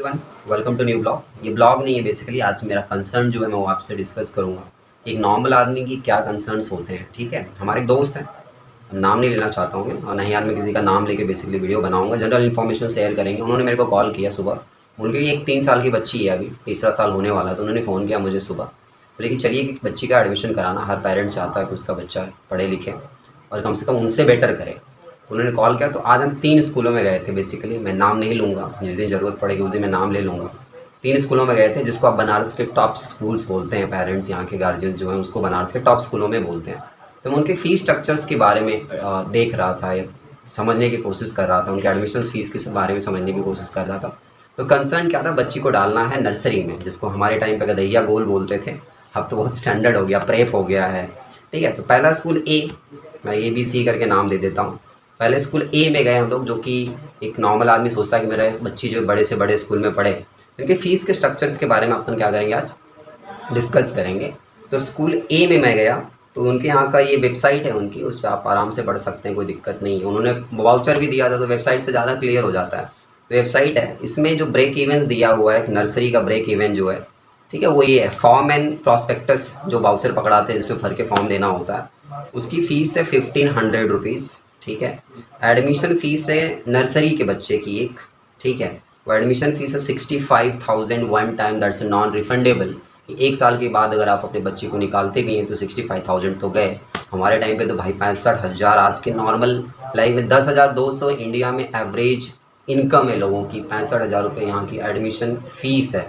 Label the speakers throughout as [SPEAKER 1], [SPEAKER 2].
[SPEAKER 1] Everyone, welcome to new blog. ये blog नहीं है, बेसिकली आज मेरा कंसर्न जो है मैं वो आपसे डिस्कस करूंगा। एक नॉर्मल आदमी की क्या कंसर्न्स होते हैं। ठीक है, हमारे एक दोस्त हैं, नाम नहीं लेना चाहता हूँ मैं, और नहीं आज मैं किसी का नाम लेके बेसिकली वीडियो बनाऊंगा। जनरल इन्फॉर्मेशन शेयर करेंगे। उन्होंने मेरे को कॉल किया सुबह। उनकी एक 3 साल की बच्ची है, अभी तीसरा साल होने वाला है, तो उन्होंने फ़ोन किया मुझे सुबह। लेकिन चलिए कि बच्ची का एडमिशन कराना, हर पेरेंट चाहता है कि उसका बच्चा पढ़े लिखे और कम से कम उनसे बेटर करे। तो उन्होंने कॉल किया, तो आज हम 3 स्कूलों में गए थे। बेसिकली मैं नाम नहीं लूँगा, जिस दिन ज़रूरत पड़ेगी उस दिन मैं नाम ले लूँगा। 3 स्कूलों में गए थे, जिसको आप बनारस के टॉप स्कूल्स बोलते हैं। पेरेंट्स यहाँ के गार्जियंस जो हैं उसको बनारस के टॉप स्कूलों में बोलते हैं। तो मैं उनके फ़ीस स्ट्रक्चर्स के बारे में देख रहा था, या समझने की कोशिश कर रहा था। उनके एडमिशन फ़ीस के बारे में समझने की कोशिश कर रहा था। तो कंसर्न क्या था, बच्ची को डालना है नर्सरी में, जिसको हमारे टाइम पे गदैया गोल बोलते थे। अब तो बहुत स्टैंडर्ड हो गया, प्रेप हो गया है। ठीक है, तो पहला स्कूल ए, मैं ABC करके नाम दे देता हूँ। पहले स्कूल ए में गए हम लोग, जो कि एक नॉर्मल आदमी सोचता है कि मेरा बच्ची जो बड़े से बड़े स्कूल में पढ़े। क्योंकि फ़ीस के स्ट्रक्चर्स के बारे में अपन क्या करेंगे, आज डिस्कस करेंगे। तो स्कूल ए में मैं गया, तो उनके यहाँ का ये वेबसाइट है उनकी, उस पर आप आराम से पढ़ सकते हैं, कोई दिक्कत नहीं है। उन्होंने वाउचर भी दिया था, तो वेबसाइट से ज़्यादा क्लियर हो जाता है। वेबसाइट है, इसमें जो ब्रेक इवेंट्स दिया हुआ है, नर्सरी का ब्रेक इवेंट जो है, ठीक है, वो ये है। फॉर्म एंड प्रॉस्पेक्टस जो वाउचर पकड़ाते हैं, जिसमें भर के फॉर्म देना होता है, उसकी फ़ीस है 1500 रुपीज़। ठीक है, एडमिशन फ़ीस है नर्सरी के बच्चे की एक, ठीक है, वो एडमिशन फ़ीस है 65,000 one time, that's non refundable. 1 साल के बाद अगर आप अपने बच्चे को निकालते भी हैं तो 65,000 तो गए। हमारे टाइम पे तो भाई 65,000, आज के नॉर्मल लाइफ में 10,200 इंडिया में एवरेज इनकम है लोगों की। 65,000 रुपये यहाँ की एडमिशन फ़ीस है।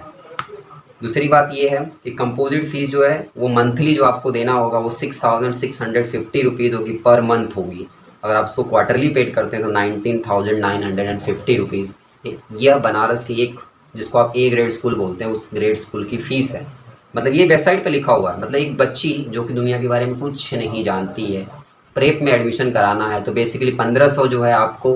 [SPEAKER 1] दूसरी बात ये है कि कंपोजिट फ़ीस जो है वो मंथली जो आपको देना होगा वो 6,650 रुपीज़ होगी, पर मंथ होगी। अगर आप उसको क्वार्टरली पेड करते हैं तो 19,950 रुपीज़। यह बनारस की एक, जिसको आप ए ग्रेड स्कूल बोलते हैं, उस ग्रेड स्कूल की फ़ीस है। मतलब ये वेबसाइट पे लिखा हुआ है। मतलब एक बच्ची जो कि दुनिया के बारे में कुछ नहीं जानती है, प्रेप में एडमिशन कराना है, तो बेसिकली 1500 जो है आपको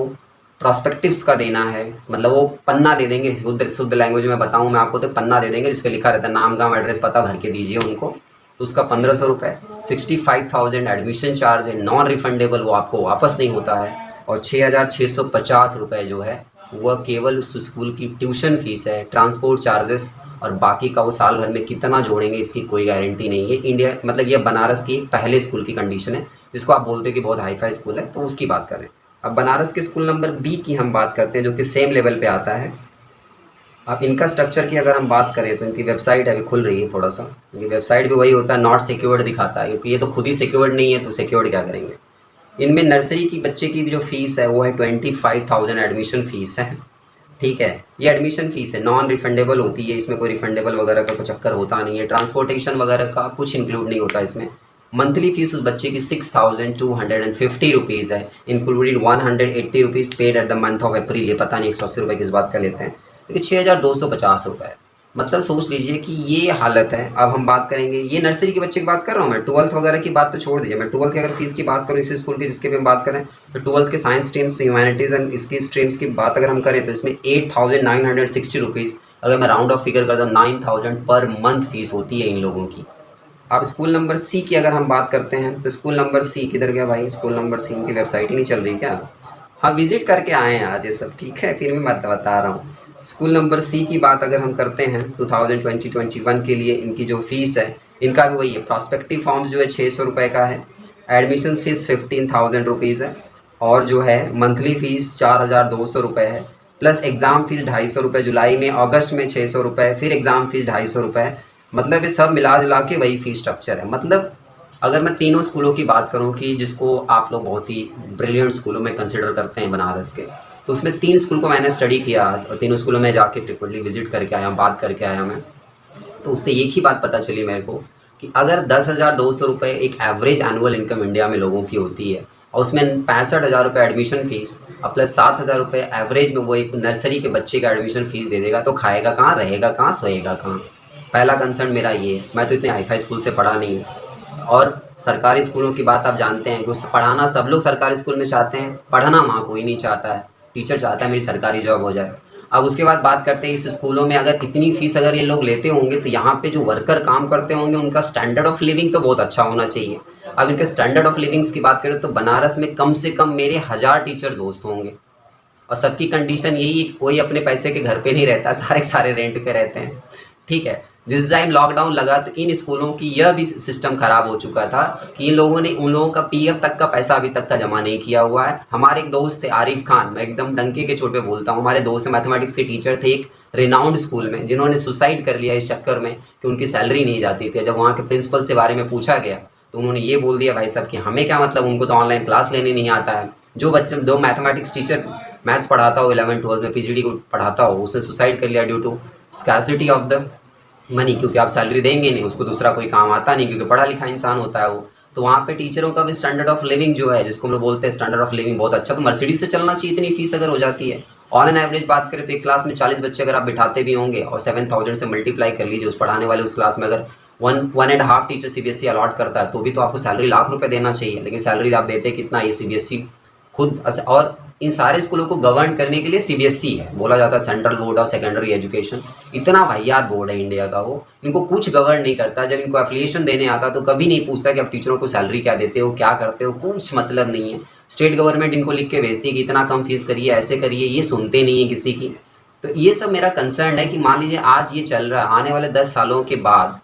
[SPEAKER 1] प्रॉस्पेक्टिव्स का देना है। मतलब वो पन्ना दे देंगे, शुद्ध शुद्ध लैंग्वेज में बताऊँ मैं आपको, तो पन्ना दे देंगे जिस पे लिखा रहता है नाम, गाँव, एड्रेस, पता भर के दीजिए उनको। तो उसका 1500 रुपये। 65,000 एडमिशन चार्ज है, नॉन रिफंडेबल, वो आपको वापस नहीं होता है। और 6,650 रुपये जो है वह केवल उस स्कूल की ट्यूशन फ़ीस है। ट्रांसपोर्ट चार्जेस और बाकी का वो साल भर में कितना जोड़ेंगे इसकी कोई गारंटी नहीं है। इंडिया मतलब ये बनारस की पहले स्कूल की कंडीशन है, जिसको आप बोलते हैं कि बहुत हाई फाई स्कूल है, तो उसकी बात कर रहे हैं। अब बनारस के स्कूल नंबर बी की हम बात करते हैं, जो कि सेम लेवल पे आता है। अब इनका स्ट्रक्चर की अगर हम बात करें तो इनकी वेबसाइट अभी खुल रही है, थोड़ा सा इनकी वेबसाइट भी वही होता है, नॉट सिक्योर्ड दिखाता है, क्योंकि ये तो खुद ही सिक्योर्ड नहीं है, तो सिक्योर्ड क्या करेंगे। इनमें नर्सरी की बच्चे की जो फ़ीस है वो है 25,000 एडमिशन फ़ीस है। ठीक है, ये एडमिशन फ़ीस है, नॉन रिफंडेबल होती है, इसमें कोई रिफंडेबल वगैरह का कोई चक्कर होता नहीं है। ट्रांसपोर्टेशन वगैरह का कुछ इंक्लूड नहीं होता इसमें। मंथली फ़ीस उस बच्चे की 6,250 रुपीज़ है, including 180 rupees paid at the month of April. ये पता नहीं 180 रुपये किस बात का लेते हैं, लेकिन 6,250 रुपये। मतलब सोच लीजिए कि ये हालत है। अब हम बात करेंगे, ये नर्सरी के बच्चे की बात कर रहा हूँ मैं, 12th वगैरह की बात तो छोड़ दीजिए। मैं 12th की अगर फीस की बात करूँ इसी स्कूल की जिसके भी हम बात करें, तो 12th के साइंस स्ट्रीम्स, ह्यूमैनिटीज़ एंड इसकी स्ट्रीम्स की बात अगर हम करें तो इसमें 8,960 रुपीज़, अगर मैं राउंड ऑफ फिगर करता हूँ 9,000 पर मंथ फीस होती है इन लोगों की। अब स्कूल नंबर सी की अगर हम बात करते हैं, तो स्कूल नंबर सी किधर गया भाई, स्कूल नंबर सी की वेबसाइट ही नहीं चल रही क्या। हाँ, विजिट करके आए हैं आज ये सब, ठीक है, फिर मैं बता रहा हूँ। स्कूल नंबर सी की बात अगर हम करते हैं 2020-21 के लिए इनकी जो फ़ीस है, इनका भी वही है। प्रॉस्पेक्टिव फॉर्म्स जो है 600 रुपये का है, एडमिशन फ़ीस 15,000 रुपीज़ है, और जो है मंथली फ़ीस 4,200 रुपये है, प्लस एग्ज़ाम फ़ीस 250 रुपये जुलाई में, अगस्त में 600 रुपये, फिर एग्ज़ाम फ़ीस 250 रुपये है। मतलब ये सब मिला जुला के वही फ़ीस स्ट्रक्चर है। मतलब अगर मैं तीनों स्कूलों की बात करूं कि जिसको आप लोग बहुत ही ब्रिलियंट स्कूलों में कंसिडर करते हैं बनारस के, तो उसमें 3 स्कूल को मैंने स्टडी किया आज, और तीनों स्कूलों में जाके फ्रिक्वेंटली विजिट करके आया, बात करके आया मैं। तो उससे एक ही बात पता चली मेरे को कि अगर 10,200 रुपये एक एवरेज एनुअल इनकम इंडिया में लोगों की होती है, और उसमें 65,000 रुपये एडमिशन फ़ीस और प्लस 7,000 रुपये एवरेज में वो एक नर्सरी के बच्चे का एडमिशन फ़ीस दे देगा, तो खाएगा कहाँ, रहेगा कहाँ, सोएगा कहाँ। पहला कंसर्न मेरा ये है। मैं तो इतने हाई फाई स्कूल से पढ़ा नहीं हूँ, और सरकारी स्कूलों की बात आप जानते हैं कि पढ़ाना सब लोग सरकारी स्कूल में चाहते हैं, पढ़ना वहाँ कोई नहीं चाहता है। टीचर चाहता है मेरी सरकारी जॉब हो जाए। अब उसके बाद बात करते हैं, इस स्कूलों में अगर इतनी फ़ीस अगर ये लोग लेते होंगे, तो यहाँ पे जो वर्कर काम करते होंगे उनका स्टैंडर्ड ऑफ लिविंग तो बहुत अच्छा होना चाहिए। अब इनके स्टैंडर्ड ऑफ लिविंग्स की बात करें तो बनारस में कम से कम मेरे 1000 टीचर दोस्त होंगे। और सबकी कंडीशन यही है कि कोई अपने पैसे के घर पे नहीं रहता, सारे रेंट पे रहते हैं, ठीक है। जिस टाइम लॉकडाउन लगा तो इन स्कूलों की यह भी सिस्टम ख़राब हो चुका था कि इन लोगों ने उन लोगों का पीएफ तक का पैसा अभी तक का जमा नहीं किया हुआ है। हमारे एक दोस्त थे आरिफ खान, मैं एकदम डंके के चोट पे बोलता हूँ, हमारे दोस्त मैथमेटिक्स के टीचर थे एक रिनाउंड स्कूल में, जिन्होंने सुसाइड कर लिया इस चक्कर में कि उनकी सैलरी नहीं जाती थी। जब वहाँ के प्रिंसिपल से बारे में पूछा गया तो उन्होंने ये बोल दिया भाई साहब कि हमें क्या मतलब, उनको तो ऑनलाइन क्लास लेने नहीं आता है। जो मैथमेटिक्स टीचर मैथ्स पढ़ाता हो 11th-12 में पीजीडी को पढ़ाता हो, उसने सुसाइड कर लिया due to scarcity of the money, क्योंकि आप सैलरी देंगे नहीं, उसको दूसरा कोई काम आता नहीं, क्योंकि पढ़ा लिखा इंसान होता है वो। तो वहाँ पे टीचरों का भी स्टैंडर्ड ऑफ लिविंग जो है, जिसको हम लोग बोलते हैं स्टैंडर्ड ऑफ लिविंग, बहुत अच्छा, तो मर्सिडीज से चलना चाहिए इतनी फीस अगर हो जाती है। ऑन एन एवरेज बात करें तो एक क्लास में 40 बच्चे अगर आप बिठाते भी होंगे और 7000 से मल्टीप्लाई कर लीजिए, उस पढ़ाने वाले उस क्लास में अगर 1.5 टीचर सीबीएसई अलॉट करता है तो भी तो आपको सैलरी लाख रुपए देना चाहिए, लेकिन सैलरी आप देते कितना, ये सीबीएसई खुद। और इन सारे स्कूलों को गवर्न करने के लिए सीबीएसई है, बोला जाता है central board of secondary education. इतना वाहियात बोर्ड है इंडिया का वो, इनको कुछ गवर्न नहीं करता। जब इनको एफिलिएशन देने आता तो कभी नहीं पूछता कि आप टीचरों को सैलरी क्या देते हो, क्या करते हो, कुछ मतलब नहीं है। स्टेट गवर्नमेंट इनको लिख के भेजती है कि इतना कम फीस करिए, ऐसे करिए, ये सुनते नहीं है किसी की। तो ये सब मेरा कंसर्न है कि मान लीजिए आज ये चल रहा है, आने वाले 10 सालों के बाद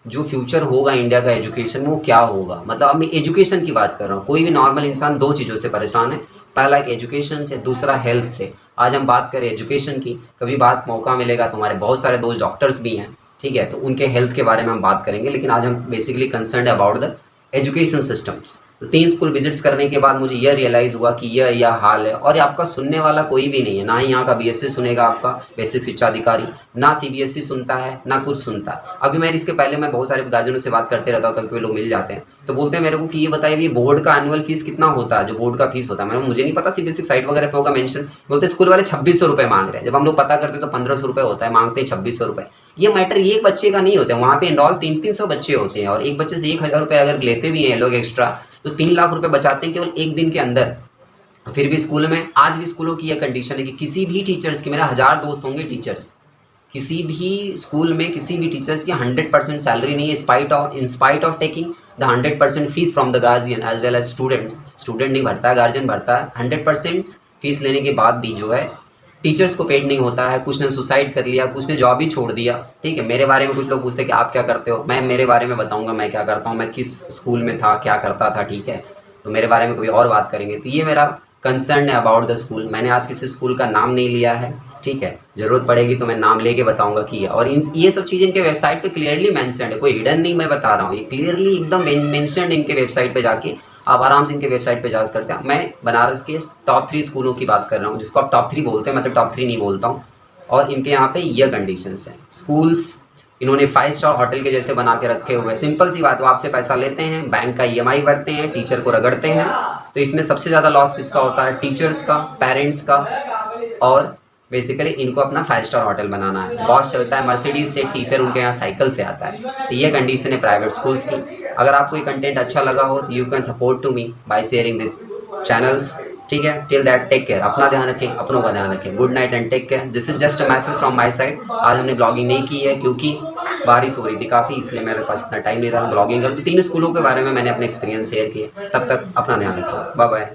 [SPEAKER 1] जो फ्यूचर होगा इंडिया का एजुकेशन में वो क्या होगा। मतलब अब मैं एजुकेशन की बात कर रहा हूँ, कोई भी नॉर्मल इंसान दो चीज़ों से परेशान है, पहला एक एजुकेशन से, दूसरा हेल्थ से। आज हम बात करें एजुकेशन की, कभी बात मौका मिलेगा तो हमारे बहुत सारे दोस्त डॉक्टर्स भी हैं, ठीक है, तो उनके हेल्थ के बारे में हम बात करेंगे, लेकिन आज हम basically concern about the education systems. तो 3 स्कूल विजिट्स करने के बाद मुझे यह रियलाइज़ हुआ कि यह हाल है, और ये आपका सुनने वाला कोई भी नहीं है। ना ही यहाँ का बीएससी सुनेगा, आपका बेसिक शिक्षा अधिकारी, ना सीबीएसई सुनता है, ना कुछ सुनता है। अभी मैं इसके पहले मैं बहुत सारे गार्जियनों से बात करते रहता हूँ, कभी लोग मिल जाते हैं तो बोलते हैं मेरे को कि ये बताइए ये बोर्ड का एनुअल फीस कितना होता है, जो बोर्ड का फीस होता है। मुझे नहीं पता, सीबीएसई साइट वगैरह पे होगा मेंशन। बोलते स्कूल वाले 2600 रुपये मांग रहे हैं, जब हम लोग पता करते तो 1500 रुपये होता है, मांगते हैं 2600 रुपये। ये मैटर एक बच्चे का नहीं होता है, वहाँ पे इनरोल 300 बच्चे होते हैं, और एक बच्चे से 1000 रुपये अगर लेते भी हैं लोग एक्स्ट्रा, तो 3 लाख रुपए बचाते हैं केवल एक दिन के अंदर। फिर भी स्कूल में, आज भी स्कूलों की यह कंडीशन है कि किसी भी टीचर्स की, मेरा 1000 दोस्त होंगे टीचर्स, किसी भी स्कूल में किसी भी टीचर्स की 100% सैलरी नहीं है, in spite of taking the 100% fees from the guardian as well as students. Student नहीं भरता है, गार्जियन भरता है। 100% फीस लेने के बाद भी जो है टीचर्स को पेड नहीं होता है। कुछ ने सुसाइड कर लिया, कुछ ने जॉब ही छोड़ दिया, ठीक है। मेरे बारे में कुछ लोग पूछते हैं कि आप क्या करते हो, मैं मेरे बारे में बताऊंगा मैं क्या करता हूँ, मैं किस स्कूल में था, क्या करता था, ठीक है, तो मेरे बारे में कोई और बात करेंगे। तो ये मेरा कंसर्न है अबाउट द स्कूल। मैंने आज किसी स्कूल का नाम नहीं लिया है, ठीक है, ज़रूरत पड़ेगी तो मैं नाम लेके बताऊंगा कि, और ये सब चीज़ें इनके वेबसाइट पे क्लियरली मेंशन्ड है, कोई हिडन नहीं मैं बता रहा हूँ, ये क्लियरली एकदम मेंशन्ड इनके वेबसाइट पे जाके आप आराम से इनके वेबसाइट पे जांच करते हैं। मैं बनारस के टॉप 3 स्कूलों की बात कर रहा हूँ, जिसको आप टॉप 3 बोलते हैं, मतलब टॉप 3 नहीं बोलता हूँ। और इनके यहाँ पे यह कंडीशंस हैं। स्कूल्स इन्होंने 5 स्टार होटल के जैसे बना के रखे हुए हैं। सिंपल सी बात, वो आपसे पैसा लेते हैं, बैंक का ईएमआई भरते हैं, टीचर को रगड़ते हैं। तो इसमें सबसे ज़्यादा लॉस किसका होता है, टीचर्स का, पेरेंट्स का, और बेसिकली इनको अपना 5 स्टार होटल बनाना है। बॉस चलता है मर्सिडीज से, टीचर उनके यहाँ साइकिल से आता है। तो ये कंडीशन है प्राइवेट स्कूल्स की। अगर आपको ये कंटेंट अच्छा लगा हो तो you can support to me by sharing this channels, ठीक है। टिल दैट टेक केयर, अपना ध्यान रखें, अपनों का ध्यान रखें। Good night and take care. This is just a message from my side. आज हमने ब्लॉगिंग नहीं की है क्योंकि बारिश हो रही थी काफ़ी, इसलिए मेरे पास इतना टाइम नहीं था ब्लॉगिंग कर। तो 3 स्कूलों के बारे में मैंने अपने एक्सपीरियंस शेयर किए। तब तक अपना ध्यान रखें, बाय बाय।